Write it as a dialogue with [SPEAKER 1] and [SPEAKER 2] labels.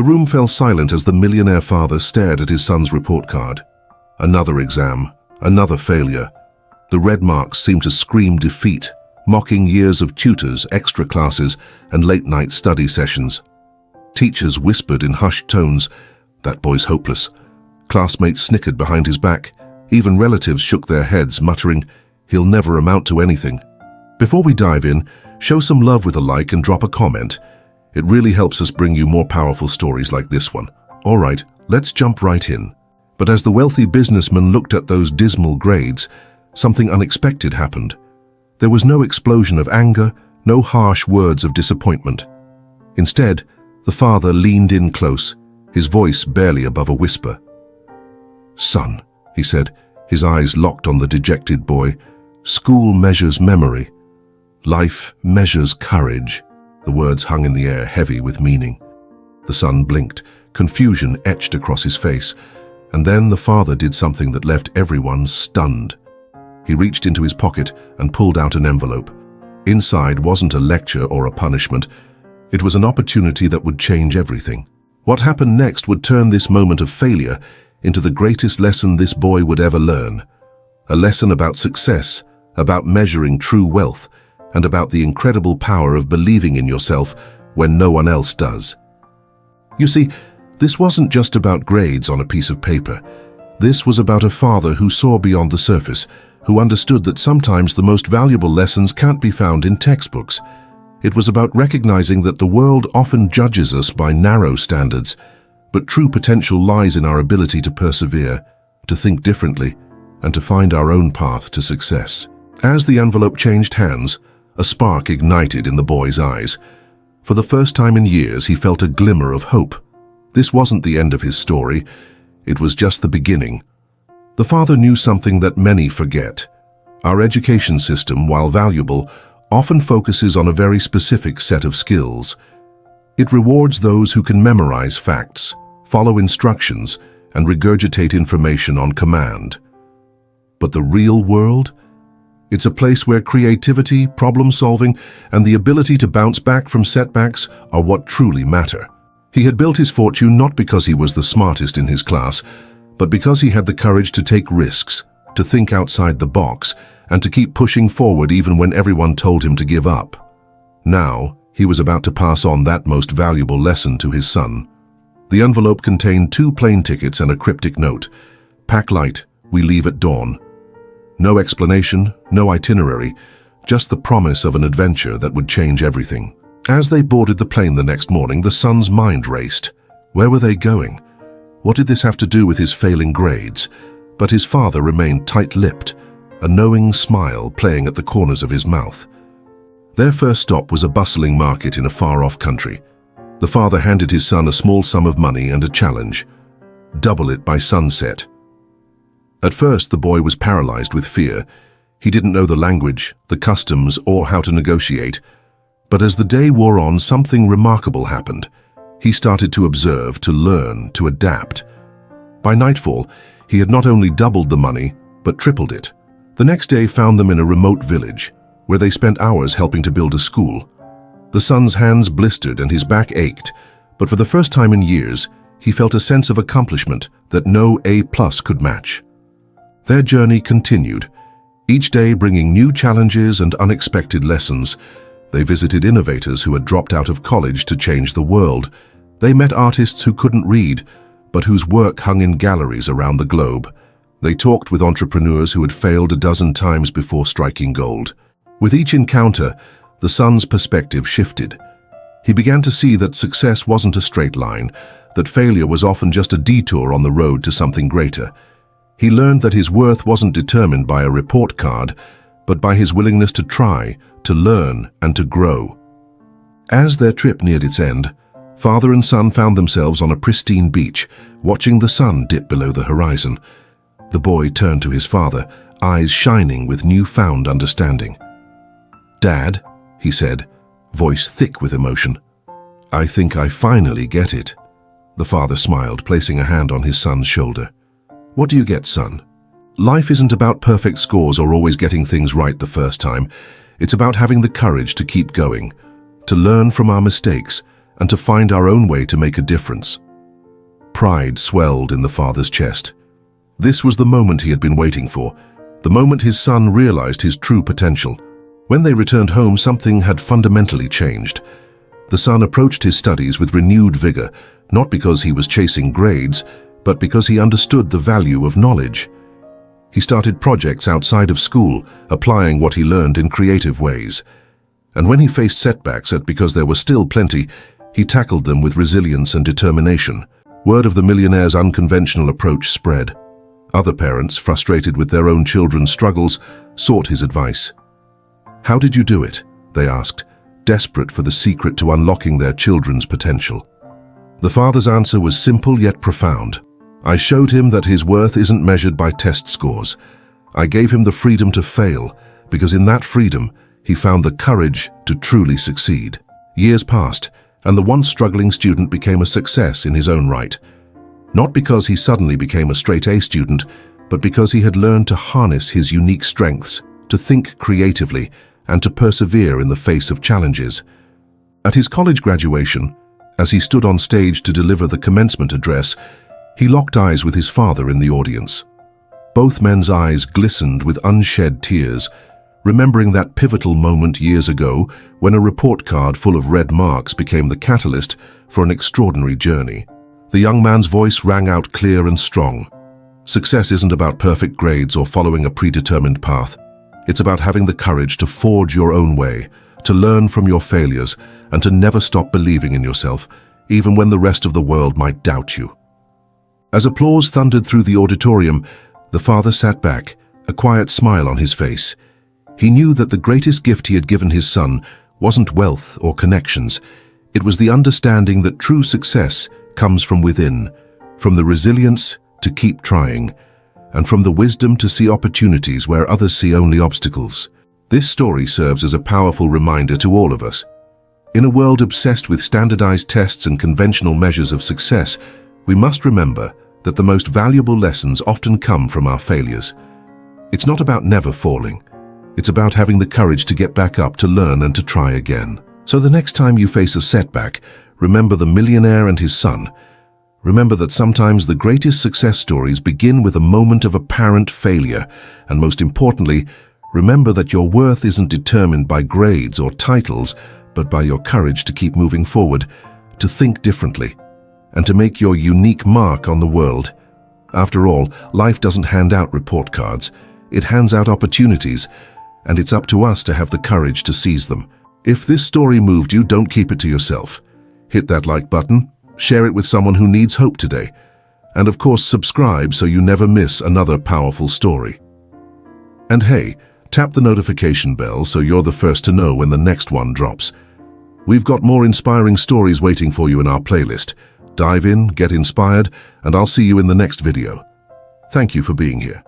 [SPEAKER 1] The room fell silent as the millionaire father stared at his son's report card. Another exam, another failure. The red marks seemed to scream defeat, mocking years of tutors, extra classes, and late-night study sessions. Teachers whispered in hushed tones, "That boy's hopeless." Classmates snickered behind his back. Even relatives shook their heads, muttering, "He'll never amount to anything." Before we dive in, show some love with a like and drop a comment. It really helps us bring you more powerful stories like this one. All right, let's jump right in. But as the wealthy businessman looked at those dismal grades, something unexpected happened. There was no explosion of anger, no harsh words of disappointment. Instead, the father leaned in close, his voice barely above a whisper. "Son," he said, his eyes locked on the dejected boy, "school measures memory. Life measures courage." The words hung in the air, heavy with meaning. The son blinked, confusion etched across his face, and then the father did something that left everyone stunned. He reached into his pocket and pulled out an envelope. Inside wasn't a lecture or a punishment. It was an opportunity that would change everything. What happened next would turn this moment of failure into the greatest lesson this boy would ever learn. A lesson about success, about measuring true wealth, and about the incredible power of believing in yourself when no one else does. You see, this wasn't just about grades on a piece of paper. This was about a father who saw beyond the surface, who understood that sometimes the most valuable lessons can't be found in textbooks. It was about recognizing that the world often judges us by narrow standards, but true potential lies in our ability to persevere, to think differently, and to find our own path to success. As the envelope changed hands, a spark ignited in the boy's eyes. For the first time in years, he felt a glimmer of hope. This wasn't the end of his story. It was just the beginning. The father knew something that many forget. Our education system, while valuable, often focuses on a very specific set of skills. It rewards those who can memorize facts, follow instructions, and regurgitate information on command. But the real world? It's a place where creativity, problem-solving, and the ability to bounce back from setbacks are what truly matter. He had built his fortune not because he was the smartest in his class, but because he had the courage to take risks, to think outside the box, and to keep pushing forward even when everyone told him to give up. Now, he was about to pass on that most valuable lesson to his son. The envelope contained 2 plane tickets and a cryptic note. "Pack light, we leave at dawn." No explanation, no itinerary, just the promise of an adventure that would change everything. As they boarded the plane the next morning, the son's mind raced. Where were they going? What did this have to do with his failing grades? But his father remained tight-lipped, a knowing smile playing at the corners of his mouth. Their first stop was a bustling market in a far-off country. The father handed his son a small sum of money and a challenge. Double it by sunset. At first, the boy was paralyzed with fear. He didn't know the language, the customs, or how to negotiate. But as the day wore on, something remarkable happened. He started to observe, to learn, to adapt. By nightfall, he had not only doubled the money, but tripled it. The next day found them in a remote village, where they spent hours helping to build a school. The son's hands blistered and his back ached, but for the first time in years, he felt a sense of accomplishment that no A+ could match. Their journey continued, each day bringing new challenges and unexpected lessons. They visited innovators who had dropped out of college to change the world. They met artists who couldn't read, but whose work hung in galleries around the globe. They talked with entrepreneurs who had failed a dozen times before striking gold. With each encounter, the son's perspective shifted. He began to see that success wasn't a straight line, that failure was often just a detour on the road to something greater. He learned that his worth wasn't determined by a report card, but by his willingness to try, to learn, and to grow. As their trip neared its end, father and son found themselves on a pristine beach, watching the sun dip below the horizon. The boy turned to his father, eyes shining with newfound understanding. "Dad," he said, voice thick with emotion, "I think I finally get it." The father smiled, placing a hand on his son's shoulder. "What do you get, son? Life isn't about perfect scores or always getting things right the first time. It's about having the courage to keep going, to learn from our mistakes, and to find our own way to make a difference. Pride swelled in the father's chest. This was the moment he had been waiting for, the moment his son realized his true potential. When they returned home, something had fundamentally changed. The son approached his studies with renewed vigor, not because he was chasing grades, but because he understood the value of knowledge. He started projects outside of school, applying what he learned in creative ways. And when he faced setbacks, because there were still plenty, he tackled them with resilience and determination. Word of the millionaire's unconventional approach spread. Other parents, frustrated with their own children's struggles, sought his advice. "How did you do it?" they asked, desperate for the secret to unlocking their children's potential. The father's answer was simple yet profound. "I showed him that his worth isn't measured by test scores. I gave him the freedom to fail, because in that freedom, he found the courage to truly succeed." Years passed, and the once struggling student became a success in his own right. Not because he suddenly became a straight-A student, but because he had learned to harness his unique strengths, to think creatively, and to persevere in the face of challenges. At his college graduation, as he stood on stage to deliver the commencement address, he locked eyes with his father in the audience. Both men's eyes glistened with unshed tears, remembering that pivotal moment years ago when a report card full of red marks became the catalyst for an extraordinary journey. The young man's voice rang out clear and strong. Success isn't about perfect grades or following a predetermined path. It's about having the courage to forge your own way, to learn from your failures, and to never stop believing in yourself, even when the rest of the world might doubt you. As applause thundered through the auditorium, the father sat back, a quiet smile on his face. He knew that the greatest gift he had given his son wasn't wealth or connections. It was the understanding that true success comes from within, from the resilience to keep trying, and from the wisdom to see opportunities where others see only obstacles. This story serves as a powerful reminder to all of us. In a world obsessed with standardized tests and conventional measures of success, we must remember that the most valuable lessons often come from our failures. It's not about never falling. It's about having the courage to get back up, to learn and to try again. So the next time you face a setback, remember the millionaire and his son. Remember that sometimes the greatest success stories begin with a moment of apparent failure, and most importantly, remember that your worth isn't determined by grades or titles, but by your courage to keep moving forward, to think differently, and to make your unique mark on the world. After all, life doesn't hand out report cards. It hands out opportunities, and it's up to us to have the courage to seize them. If this story moved you, don't keep it to yourself. Hit that like button, share it with someone who needs hope today, and of course subscribe so you never miss another powerful story. And hey, tap the notification bell so you're the first to know when the next one drops. We've got more inspiring stories waiting for you in our playlist. Dive in, get inspired, and I'll see you in the next video. Thank you for being here.